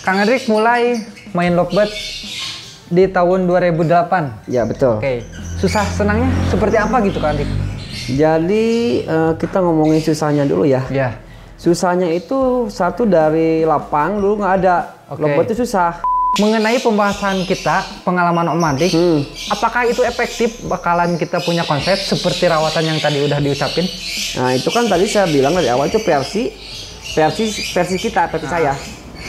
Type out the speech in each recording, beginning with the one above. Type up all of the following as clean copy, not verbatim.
Kang Hendrik mulai main lovebird di tahun 2008. Ya betul. Oke. Susah senangnya seperti apa gitu Kang Hendrik? Jadi kita ngomongin susahnya dulu ya. Ya. Susahnya itu satu dari lapang dulu nggak ada. Lovebird itu susah. Mengenai pembahasan kita, pengalaman Om Hendrik, apakah itu efektif bakalan kita punya konsep seperti rawatan yang tadi udah diucapin? Nah itu kan tadi saya bilang dari awal itu versi kita, versi saya.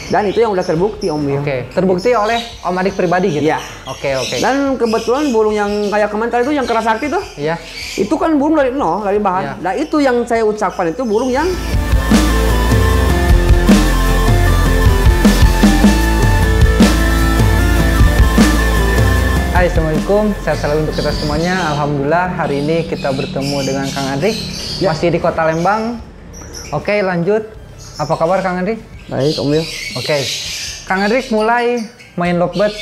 Dan itu yang udah terbukti Om Wil. Oke, terbukti oleh Om Hendrik pribadi gitu? Iya. Oke. Dan kebetulan burung yang kayak kemarin tadi itu yang keras sakti tuh. Iya. Itu kan burung dari nol, dari bahan. Iya. Nah itu yang saya ucapkan itu burung yang Hai, Assalamualaikum. Sehat selalu untuk kita semuanya. Alhamdulillah hari ini kita bertemu dengan Kang Hendrik. Ya. Masih di Kota Lembang. Oke, lanjut. Apa kabar Kang Hendrik? baik Om Wil. Oke. Kang Hendrik mulai main lovebird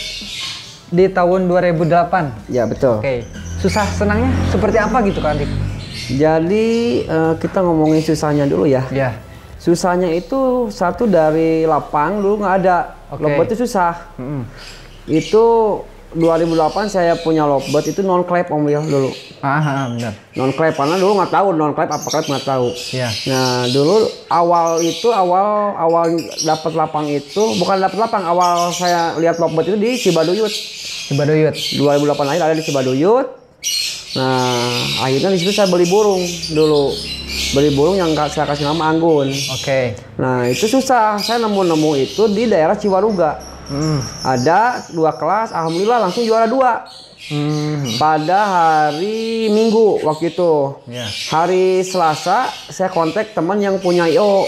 di tahun 2008. Ya betul. Oke. Susah senangnya seperti apa gitu Kang Hendrik? Jadi kita ngomongin susahnya dulu ya. Ya. Susahnya itu satu dari lapang dulu nggak ada. Oke. Lovebird itu susah. Itu 2008 saya punya lovebird itu non clap Om Wil dulu. Benar. Non clap karena dulu nggak tahu non clap apa clap nggak tahu. Iya. Nah dulu awal dapat lapang itu bukan dapat lapang, awal saya lihat lovebird itu di Cibaduyut. Cibaduyut. 2008 akhir ada di Cibaduyut. Nah akhirnya di situ saya beli burung dulu. Beli burung yang saya kasih nama Anggun. Oke. Nah itu susah, saya nemu itu di daerah Ciwaruga. Ada 2 kelas, alhamdulillah langsung juara 2. Pada hari Minggu waktu itu. Ya. Hari Selasa saya kontak teman yang punya IO,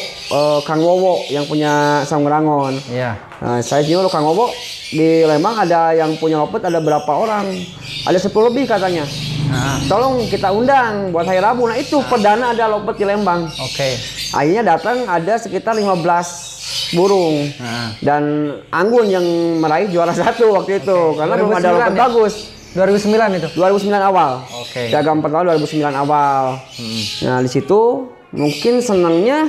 Kang Wowo yang punya Sanggerangon. Iya. Nah, saya nyuruh Kang Wowo di Lembang ada yang punya lovebird ada berapa orang? Ada 10 lebih katanya. Tolong kita undang buat hari Rabu. Nah itu perdana ada lovebird di Lembang. Oke. Akhirnya datang ada sekitar 15 burung. Dan Anggun yang meraih juara 1 waktu itu. Karena belum ada lovebird ya? bagus. 2009 itu? 2009 awal. Oke. Piagam pertama 2009 awal. Nah di situ mungkin senangnya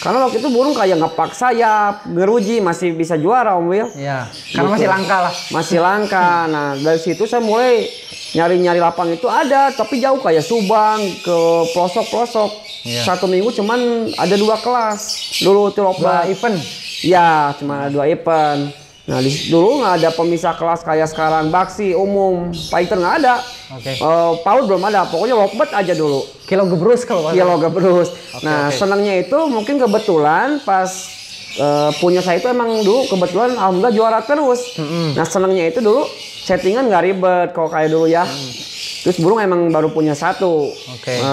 karena waktu itu burung kayak ngepak sayap, ngeruji, masih bisa juara Om Wil. Iya. Karena masih langka lah. Masih langka. Nah dari situ saya mulai nyari-nyari lapang itu ada, tapi jauh kayak Subang ke pelosok-pelosok. Iya. 1 minggu cuman ada 2 kelas. Dulu itu 2 event. Ya, cuma ada 2 event. Nah, dulu nggak ada pemisah kelas kayak sekarang, baksi umum, fighter nggak ada. Oke. Paul belum ada, pokoknya lovebird aja dulu. Kilo gebrus kalau bahasa. Kilo gebrus. Oke. Senangnya itu mungkin kebetulan pas punya saya itu emang dulu kebetulan alhamdulillah juara terus. Nah, senangnya itu dulu settingan nggak ribet kalau kayak dulu ya. Terus burung emang baru punya 1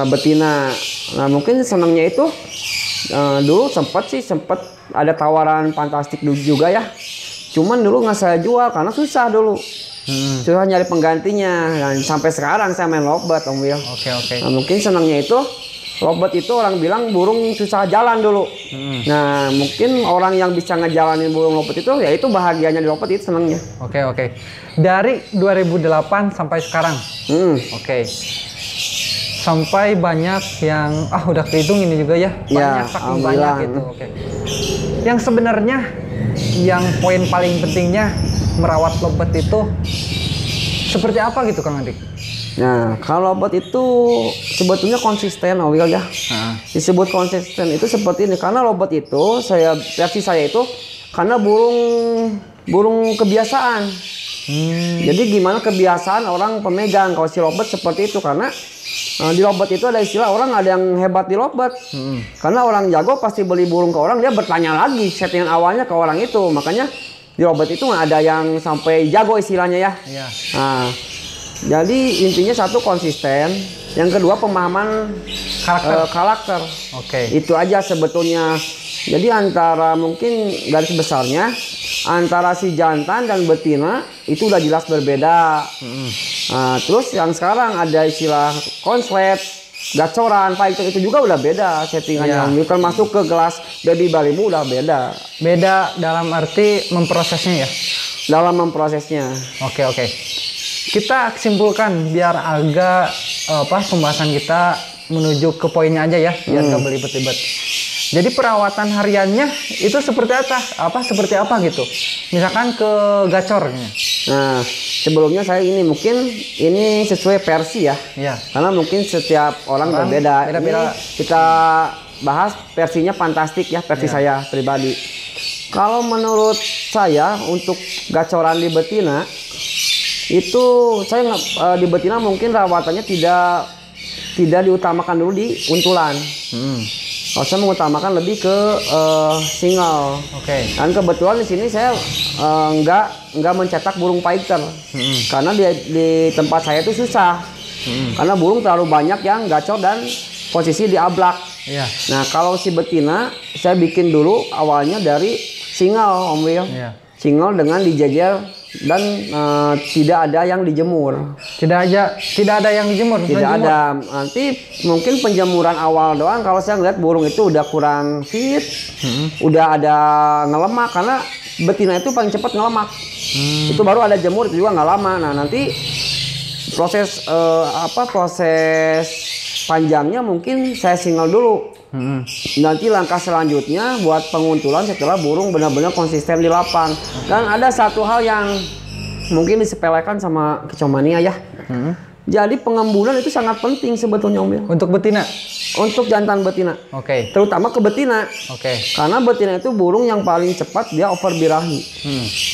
betina. Nah, mungkin senangnya itu dulu sempat ada tawaran fantastik juga ya. Cuman dulu nggak saya jual karena susah dulu. Susah nyari penggantinya. Dan sampai sekarang saya main lovebird Om Wil. Oke. Nah, mungkin senangnya itu lovebird itu orang bilang burung susah jalan dulu. Nah mungkin orang yang bisa ngejalanin burung lovebird itu ya itu bahagianya di lovebird itu senangnya. Oke. Dari 2008 sampai sekarang. Oke. Sampai banyak yang udah kehitung ini juga ya. Banyak, saking banyak gitu. Oke. Yang sebenarnya yang poin paling pentingnya merawat lovebird itu seperti apa gitu Kang Hendrik? Nah kalau lovebird itu sebetulnya konsisten Om Wil ya. Disebut konsisten itu seperti ini karena lovebird itu versi saya itu karena burung kebiasaan. Jadi gimana kebiasaan orang pemegang kalau si lovebird seperti itu karena di lovebird itu ada istilah orang ada yang hebat di lovebird. Karena orang jago pasti beli burung ke orang dia bertanya lagi settingan awalnya ke orang itu. Makanya di lovebird itu nggak ada yang sampai jago istilahnya ya. Iya. Nah, jadi intinya satu konsisten, yang kedua pemahaman karakter. Oke. Itu aja sebetulnya. Jadi antara mungkin garis besarnya antara si jantan dan betina itu udah jelas berbeda. Nah, terus yang sekarang ada istilah konslet, gacoran, fighter itu juga udah beda settingannya. Termasuk ke gelas baby balimu udah beda. Beda dalam arti memprosesnya ya? Dalam memprosesnya. Oke. Kita simpulkan biar agak pembahasan kita menuju ke poinnya aja ya, biar nggak belibet-libet. Jadi perawatan hariannya itu seperti apa? Seperti apa gitu? Misalkan ke gacornya. Nah, sebelumnya saya ini mungkin ini sesuai versi ya. Iya. Karena mungkin setiap orang berbeda. Ini kita bahas versinya fantastik ya, versi saya pribadi. Kalau menurut saya untuk gacoran di betina itu saya di betina mungkin rawatannya tidak diutamakan dulu di untulan. Kalau saya mengutamakan lebih ke single. Oke. Dan kebetulan di sini saya nggak mencetak burung fighter. Karena di tempat saya itu susah. Karena burung terlalu banyak yang gacor dan posisi di ablak. Iya. Nah, kalau si betina saya bikin dulu awalnya dari single, Om Wil. Iya. Single dengan dijejer dan tidak ada yang dijemur. Tidak ada yang dijemur. Tidak ada. Nanti mungkin penjemuran awal doang. Kalau saya ngeliat burung itu udah kurang fit, udah ada ngelemak karena betina itu paling cepat ngelemak. Itu baru ada jemur itu juga nggak lama. Nah nanti proses proses panjangnya mungkin saya single dulu. Nanti langkah selanjutnya buat penguntulan setelah burung benar-benar konsisten di lapang. Dan ada satu hal yang mungkin disepelekan sama kecomania ya. Jadi pengembunan itu sangat penting sebetulnya Om. Untuk betina? Untuk jantan betina. Oke. Terutama ke betina. Oke. Karena betina itu burung yang paling cepat dia over birahi.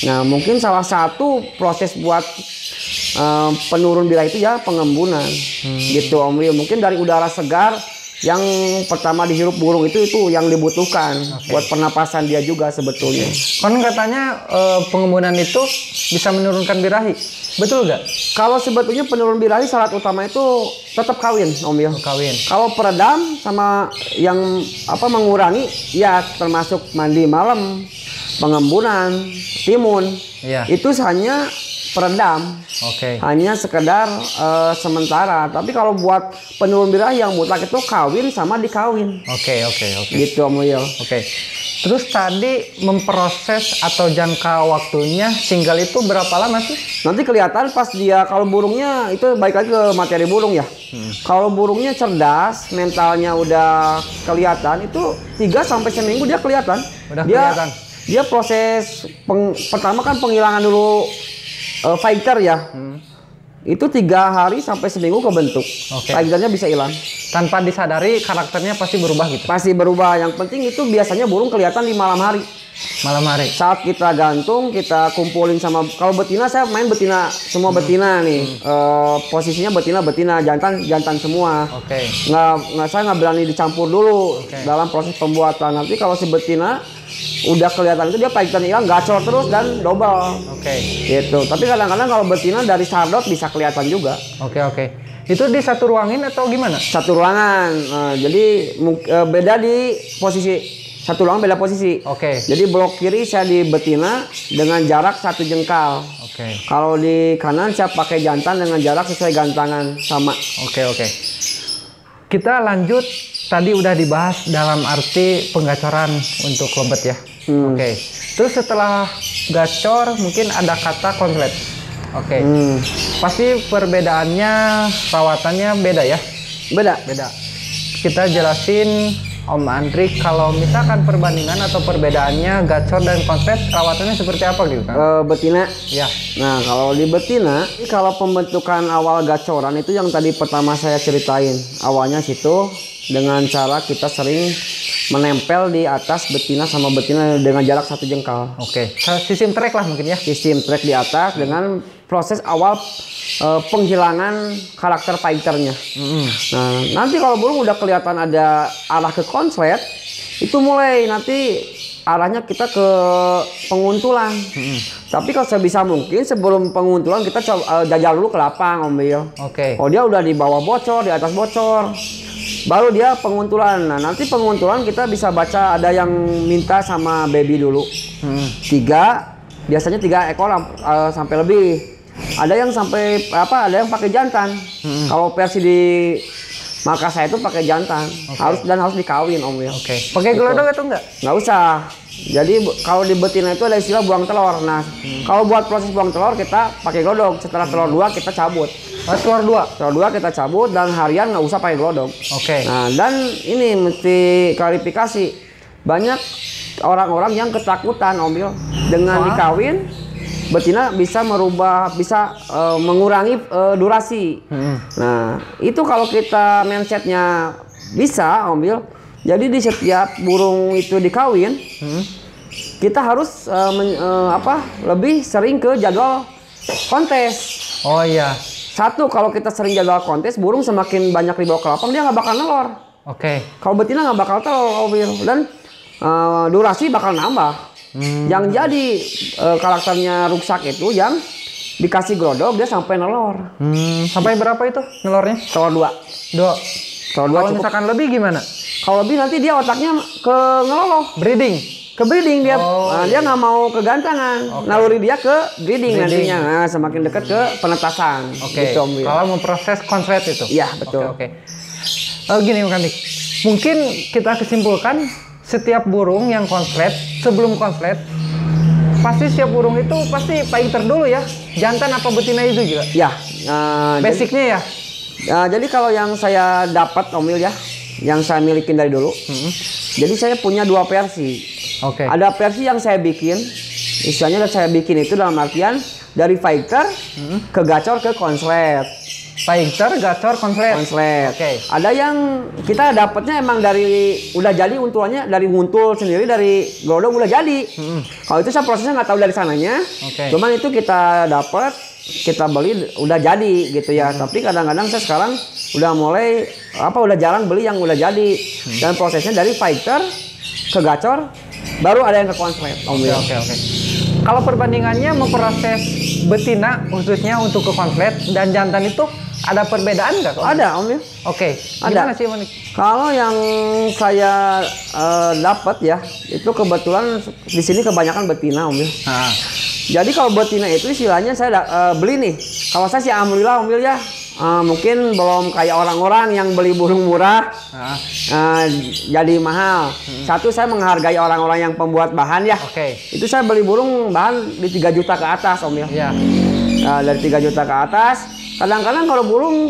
Nah mungkin salah satu proses buat penurun birahi itu ya pengembunan. Gitu Om Wil. Mungkin dari udara segar yang pertama dihirup burung itu yang dibutuhkan buat pernapasan dia juga sebetulnya. Kan katanya pengembunan itu bisa menurunkan birahi, betul nggak? Kalau sebetulnya penurun birahi syarat utama itu tetap kawin, Om Wil. Kawin. Kalau peredam sama yang mengurangi ya termasuk mandi malam, pengembunan, timun. Iya. Itu hanya peredam. Oke. Hanya sekedar sementara. Tapi kalau buat penurun birahi yang mutlak itu kawin sama dikawin. Oke. Gitu Om Wil. Oke. Terus tadi memproses atau jangka waktunya single itu berapa lama sih? Nanti kelihatan pas dia kalau burungnya itu baik lagi ke materi burung ya. Kalau burungnya cerdas, mentalnya udah kelihatan itu 3 sampai seminggu dia kelihatan. Kelihatan. Dia proses pertama kan penghilangan dulu fighter ya. Itu 3 hari sampai seminggu kebentuk. Fighternya bisa hilang. Tanpa disadari karakternya pasti berubah gitu. Pasti berubah. Yang penting itu biasanya burung kelihatan di malam hari. Malam hari. Saat kita gantung, kita kumpulin sama kalau betina saya main betina semua betina nih. Posisinya betina jantan semua. Oke. Saya nggak berani dicampur dulu dalam proses pembuatan. Nanti kalau si betina udah kelihatan itu dia fighternya hilang, gacor terus dan double. Gitu. Tapi kadang-kadang kalau betina dari sardot bisa kelihatan juga. Oke. Itu di satu ruangin atau gimana? Satu ruangan. Jadi beda di posisi. Satu ruangan beda posisi. Jadi blok kiri saya di betina dengan jarak 1 jengkal. Kalau di kanan saya pakai jantan dengan jarak sesuai gantangan sama. Oke. Kita lanjut. Tadi udah dibahas dalam arti penggacoran untuk lobet ya. Terus setelah gacor mungkin ada kata konslet. Pasti perbedaannya perawatannya beda ya? Beda. Kita jelasin Om Andri kalau misalkan perbandingan atau perbedaannya gacor dan konslet perawatannya seperti apa gitu kan? Betina. Ya. Nah kalau di betina, kalau pembentukan awal gacoran itu yang tadi pertama saya ceritain. Awalnya situ dengan cara kita sering menempel di atas betina sama betina dengan jarak 1 jengkal. Sistem track lah mungkin ya? Sistem track di atas dengan proses awal penghilangan karakter fighternya. Nah nanti kalau burung udah kelihatan ada arah ke konslet, itu mulai nanti arahnya kita ke penguntulan. Tapi kalau sebisa mungkin sebelum penguntulan kita jajal dulu ke lapang Om Wil. Oh dia udah di bawah bocor, di atas bocor, baru dia penguntulan. Nah nanti penguntulan kita bisa baca ada yang minta sama baby dulu. 3, biasanya 3 ekor sampai lebih. Ada yang sampai ada yang pakai jantan. Kalau versi di Makassar itu pakai jantan. Harus dikawin Om Wil. Pakai gelodok atau enggak? Nggak usah. Jadi kalau di betina itu ada istilah buang telur. Nah kalau buat proses buang telur kita pakai gelodok. Setelah telur 2 kita cabut. telur 2. Telur 2 kita cabut dan harian nggak usah pakai glodok. Oke. Nah, dan ini mesti klarifikasi. Banyak orang-orang yang ketakutan Omil dengan dikawin betina bisa mengurangi durasi. Nah, itu kalau kita mindsetnya bisa Omil. Jadi di setiap burung itu dikawin, kita harus lebih sering ke jadwal kontes. Oh iya. Satu, kalau kita sering jadwal kontes, burung semakin banyak dibawa ke lapang, dia nggak bakal nelor. Oke. Kalau betina nggak bakal telur, dan durasi bakal nambah. Yang jadi karakternya rusak itu yang dikasih glodok dia sampai nelor. Sampai berapa itu nelornya? Telur 2. Telur 2 Kalau cukup. misalkan lebih gimana? Kalau lebih nanti dia otaknya ke ngeloloh. Breeding. Ke breeding dia. Oh, Dia nggak mau ke gantangan. Naluri dia ke breeding nantinya. Nah, semakin dekat ke penetasan. Oke. Gitu, Om. Kalau memproses konslet itu. Iya, betul. Oke. Gini Kandik. Mungkin kita kesimpulkan setiap burung yang konslet, sebelum konslet, pasti setiap burung itu pasti painter dulu ya. Jantan apa betina itu juga? Ya. Basicnya ya. Jadi kalau yang saya dapat Omil ya, yang saya milikin dari dulu. Jadi saya punya 2 versi. Oke. Ada versi yang saya bikin, istilahnya saya bikin itu dalam artian dari fighter ke gacor ke konslet. Fighter, gacor, konslet. Oke. Ada yang kita dapatnya emang dari udah jadi untulannya dari nguntul sendiri dari glodok udah jadi. Kalau itu saya prosesnya nggak tahu dari sananya. Cuman itu kita dapat, kita beli udah jadi gitu ya. Tapi kadang-kadang saya sekarang udah mulai udah jarang beli yang udah jadi. Dan prosesnya dari fighter ke gacor baru ada yang ke konslet. Oke. Kalau perbandingannya memproses betina khususnya untuk ke konslet dan jantan itu ada perbedaan nggak? Ada Om. Oke. Ada. Gimana sih Monik? Kalau yang saya dapat ya itu kebetulan di sini kebanyakan betina Om. Jadi kalau betina itu istilahnya saya beli nih. Kalau saya sih alhamdulillah Om ya. Mungkin belum kayak orang-orang yang beli burung murah jadi mahal. Satu, saya menghargai orang-orang yang pembuat bahan ya. Itu saya beli burung bahan di 3 juta ke atas Om ya. Dari 3 juta ke atas. Kadang-kadang kalau burung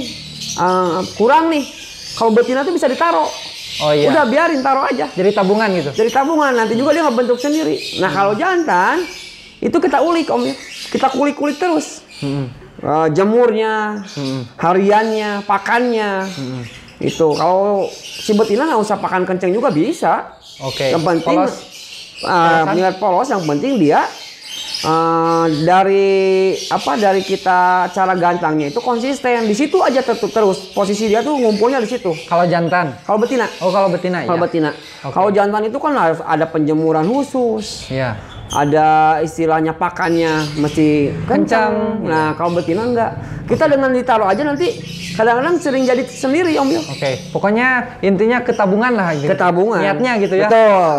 kurang nih, kalau betina tuh bisa ditaruh. Udah biarin taruh aja. Jadi tabungan gitu. Jadi tabungan, nanti juga dia ngebentuk sendiri. Nah kalau jantan itu kita ulik Om ya. Kita kulik-kulik terus. Jemurnya, hariannya, pakannya, itu kalau si betina nggak usah pakan kenceng juga bisa. Yang penting polos. Yang penting dia dari kita cara gantangnya itu konsisten di situ aja terus posisi dia tuh ngumpulnya di situ. Kalau jantan, kalau betina. Kalau betina. Kalau betina. Kalau jantan itu kan harus ada penjemuran khusus. Ada istilahnya pakannya mesti kencang. Nah kalau betina enggak. Kita dengan ditaruh aja nanti kadang-kadang sering jadi sendiri Om. Pokoknya intinya ketabungan lah. Gitu. Ketabungan. Niatnya gitu ya. Betul.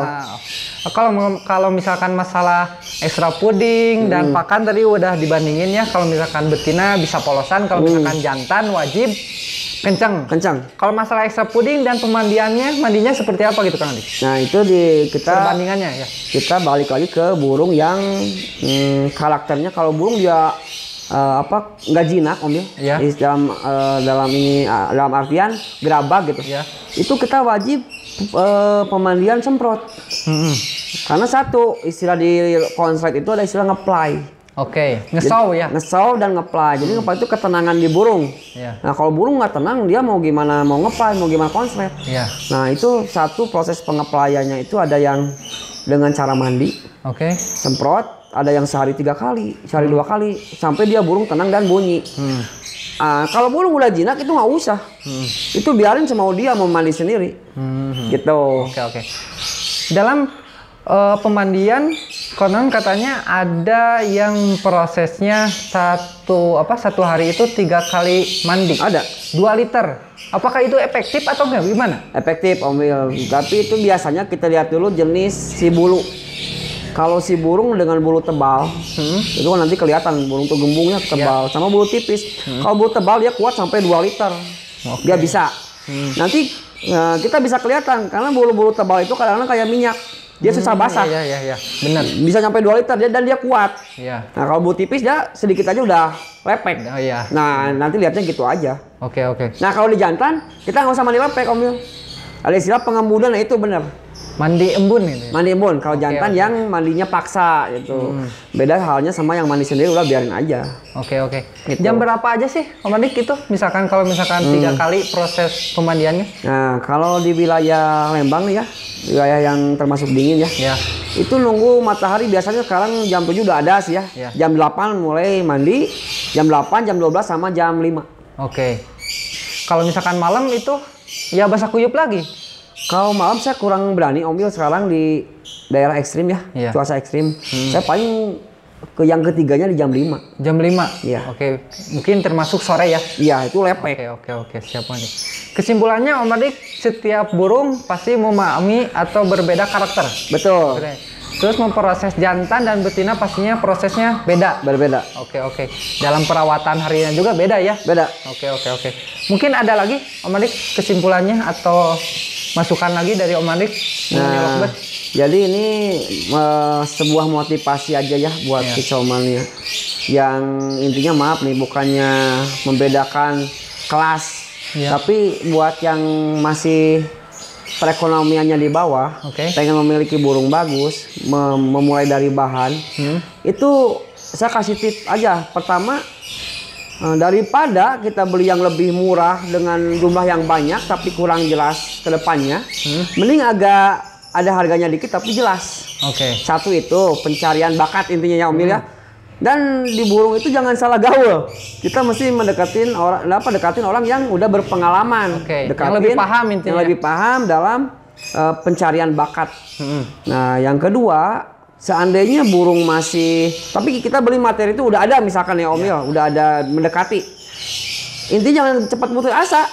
Kalau misalkan masalah ekstra puding dan pakan tadi udah dibandingin ya. Kalau misalkan betina bisa polosan. Kalau misalkan jantan wajib kencang. Kalau masalah ekstra puding dan mandinya seperti apa gitu Kang Andi? Nah itu kita perbandingannya ya. Kita balik lagi ke burung yang karakternya kalau burung dia nggak jinak Om ya. Dalam artian gerabah gitu. Itu kita wajib pemandian semprot. Karena satu istilah di konslet itu ada istilah ngeplay. Ngesau ya. Ngesau dan ngeplay. Jadi ngeplay itu ketenangan di burung. Nah kalau burung nggak tenang dia mau gimana mau ngeplay, mau gimana konslet. Nah itu satu proses pengeplayannya itu ada yang dengan cara mandi. Semprot. Ada yang sehari 3 kali, sehari 2 kali, sampai dia burung tenang dan bunyi. Kalau burung udah jinak itu nggak usah. Itu biarin semau dia mau mandi sendiri. Gitu. Dalam pemandian konon katanya ada yang prosesnya satu hari itu 3 kali mandi. Ada 2 liter. Apakah itu efektif atau enggak? Gimana? Efektif Om Wil. Tapi itu biasanya kita lihat dulu jenis si bulu. Kalau si burung dengan bulu tebal, itu kan nanti kelihatan burung tuh gembungnya tebal, sama bulu tipis. Kalau bulu tebal dia kuat sampai 2 liter. Dia bisa. Nanti kita bisa kelihatan karena bulu-bulu tebal itu kadang-kadang kayak minyak. dia susah basah. Iya, benar. Bisa sampai 2 liter dan dia kuat. Iya. Nah kalau boot tipis dia sedikit aja udah lepek. Oh iya. Nah nanti lihatnya gitu aja. Oke. Nah kalau di jantan kita nggak usah mandi lepek Om Yul. Ada istilah pengembunan, nah itu bener. Mandi embun ini. Mandi embun kalau jantan yang mandinya paksa gitu. Beda halnya sama yang mandi sendiri, udah biarin aja. Oke. Gitu. Jam berapa aja sih Om Andik itu? Misalkan kalau 3 kali proses pemandiannya? Nah kalau di wilayah Lembang nih ya, wilayah yang termasuk dingin ya. Ya. Itu nunggu matahari biasanya sekarang jam 7 udah ada sih ya. Jam 8 mulai mandi, jam 8, jam 12 sama jam 5. Oke. Kalau misalkan malam itu ya basah kuyup lagi. Kalau malam saya kurang berani Om Yul sekarang di daerah ekstrim ya, cuaca ekstrim. Saya paling ke yang ketiganya di jam 5. Jam 5? Iya. Oke, mungkin termasuk sore ya? Iya, itu lepek. Oke, siap Om Andik. Kesimpulannya Om Andik, setiap burung pasti memahami atau berbeda karakter. Betul. Oke. Terus memproses jantan dan betina pastinya prosesnya beda. Berbeda. Oke. Dalam perawatan harinya juga beda ya? Beda. Oke. Mungkin ada lagi Om Andik kesimpulannya atau masukan lagi dari Om Andik? Nah, jadi ini sebuah motivasi aja ya buat kicaumannya. Yang intinya maaf nih, bukannya membedakan kelas, tapi buat yang masih perekonomiannya di bawah, pengen memiliki burung bagus, memulai dari bahan, itu saya kasih tips aja. Pertama, daripada kita beli yang lebih murah dengan jumlah yang banyak tapi kurang jelas ke depannya, mending agak ada harganya dikit tapi jelas. Satu itu pencarian bakat intinya ya Om Yul ya. Dan di burung itu jangan salah gaul. Kita mesti dekatin orang yang udah berpengalaman, yang lebih paham intinya. Yang lebih paham dalam pencarian bakat. Nah, yang kedua, seandainya burung masih, tapi kita beli materi itu udah ada misalkan ya Om Yul, udah ada mendekati. Intinya jangan cepat putus asa.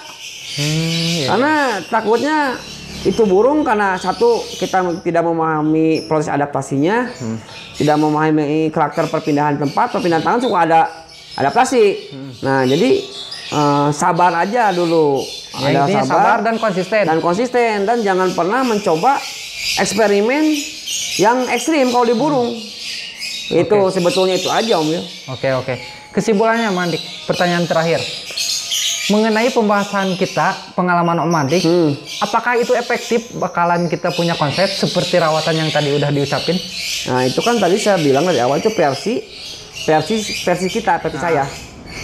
Karena takutnya itu burung karena satu kita tidak memahami proses adaptasinya, tidak memahami karakter perpindahan tempat, perpindahan tangan suka ada adaptasi. Nah, jadi sabar aja dulu. Ada sabar dan konsisten. Dan jangan pernah mencoba eksperimen yang ekstrim kalau di burung. Itu sebetulnya itu aja Om Yul. Oke. Kesimpulannya Om Andik, pertanyaan terakhir. Mengenai pembahasan kita, pengalaman Om Andik, apakah itu efektif bakalan kita punya konsep seperti rawatan yang tadi udah diucapin? Nah, itu kan tadi saya bilang dari awal itu versi kita, versi saya.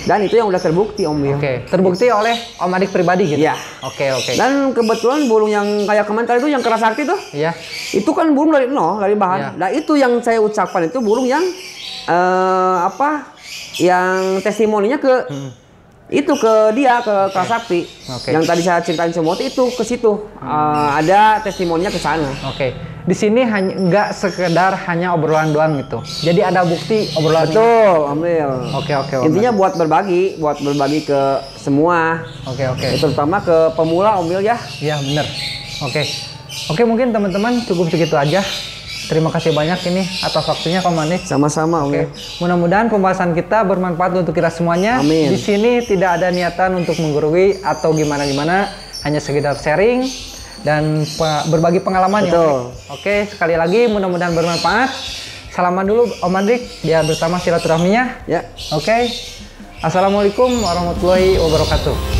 Dan itu yang udah terbukti Om Yul. Terbukti oleh Om Andik pribadi gitu? Iya. Oke. Dan kebetulan burung yang kayak kemarin tadi itu yang keras sakti tuh. Iya. Itu kan burung dari nol, dari bahan. Nah, itu yang saya ucapkan itu burung yang yang testimoninya ke itu ke dia, ke keras sakti. Yang tadi saya ceritain semua itu ke situ. Ada testimoninya ke sana. Di sini hanya nggak sekedar hanya obrolan doang gitu. Jadi ada bukti obrolan. Betul, Ambil. Oke. Intinya buat berbagi ke semua. Terutama ke pemula, Ambil ya. Iya, bener. Oke, mungkin teman-teman cukup segitu aja. Terima kasih banyak ini atas waktunya Om Andik. Sama-sama, Om. Mudah-mudahan pembahasan kita bermanfaat untuk kita semuanya. Amin. Di sini tidak ada niatan untuk menggurui atau gimana-gimana, hanya sekedar sharing dan berbagi pengalaman. Betul. Oke, sekali lagi mudah-mudahan bermanfaat. Salaman dulu Om Andik biar bersama silaturahminya. Ya. Oke. Assalamualaikum warahmatullahi wabarakatuh.